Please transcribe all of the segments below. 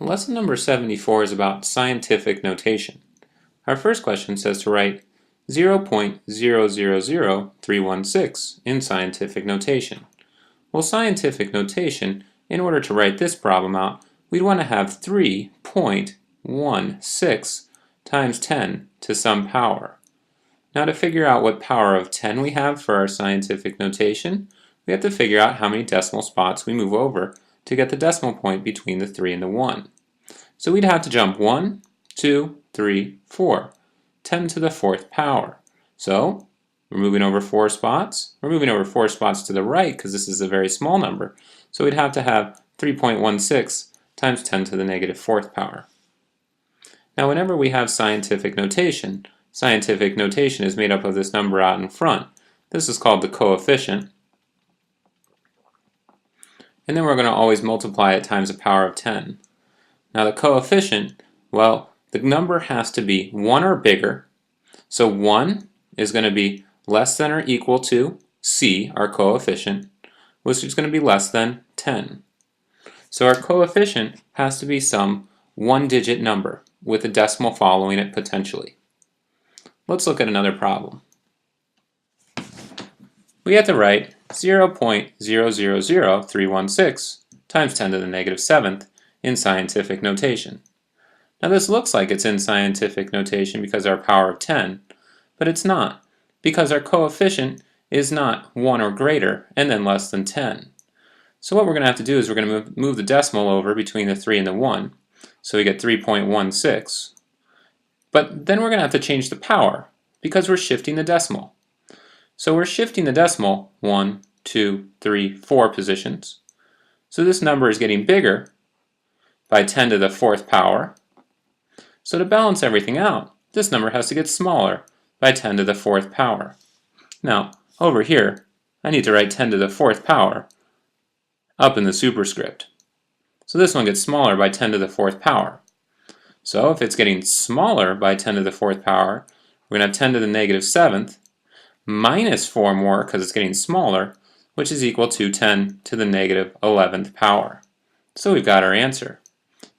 Lesson number 74 is about scientific notation. Our first question says to write 0.000316 in scientific notation. Well, scientific notation, in order to write this problem out, we'd want to have 3.16 times 10 to some power. Now to figure out what power of 10 we have for our scientific notation, we have to figure out how many decimal spots we move over to get the decimal point between the 3 and the 1. So we'd have to jump 1, 2, 3, 4, 10 to the 4th power. So we're moving over 4 spots. We're moving over 4 spots to the right because this is a very small number. So we'd have to have 3.16 times 10 to the negative 4th power. Now whenever we have scientific notation is made up of this number out in front. This is called the coefficient. And then we're going to always multiply it times the power of 10. Now the coefficient, well, the number has to be 1 or bigger. So 1 is going to be less than or equal to c, our coefficient, which is going to be less than 10. So our coefficient has to be some one-digit number with a decimal following it potentially. Let's look at another problem. We have to write 0.000316 times 10 to the negative 7th in scientific notation. Now this looks like it's in scientific notation because our power of 10, but it's not, because our coefficient is not 1 or greater and then less than 10. So what we're going to have to do is we're going to move the decimal over between the 3 and the 1, so we get 3.16. But then we're going to have to change the power because we're shifting the decimal. So we're shifting the decimal 1, 2, 3, 4 positions. So this number is getting bigger by 10 to the 4th power. So to balance everything out, this number has to get smaller by 10 to the 4th power. Now, over here, I need to write 10 to the 4th power up in the superscript. So this one gets smaller by 10 to the 4th power. So if it's getting smaller by 10 to the 4th power, we're going to have 10 to the negative 7th minus 4 more because it's getting smaller, which is equal to 10 to the negative 11th power. So we've got our answer,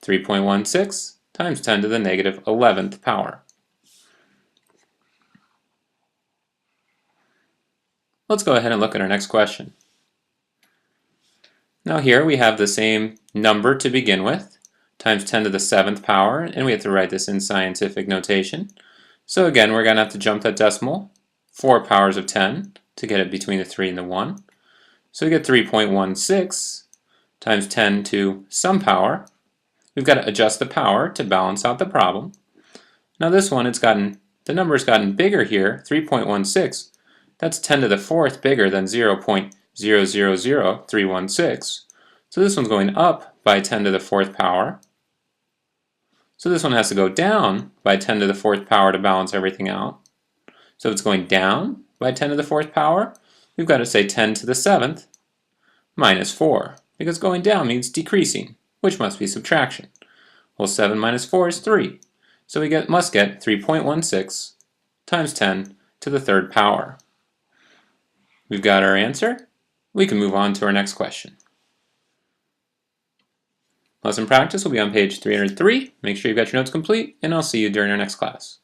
3.16 times 10 to the negative 11th power. Let's go ahead and look at our next question. Now here we have the same number to begin with, times 10 to the 7th power, and we have to write this in scientific notation. So again, we're going to have to jump that decimal 4 powers of 10 to get it between the 3 and the 1. So we get 3.16 times 10 to some power. We've got to adjust the power to balance out the problem. Now this one, the number's gotten bigger here, 3.16. That's 10 to the 4th bigger than 0.000316. So this one's going up by 10 to the 4th power. So this one has to go down by 10 to the 4th power to balance everything out. So if it's going down by 10 to the 4th power, we've got to say 10 to the 7th minus 4, because going down means decreasing, which must be subtraction. Well, 7 minus 4 is 3, so we must get 3.16 times 10 to the 3rd power. We've got our answer. We can move on to our next question. Lesson practice will be on page 303. Make sure you've got your notes complete, and I'll see you during our next class.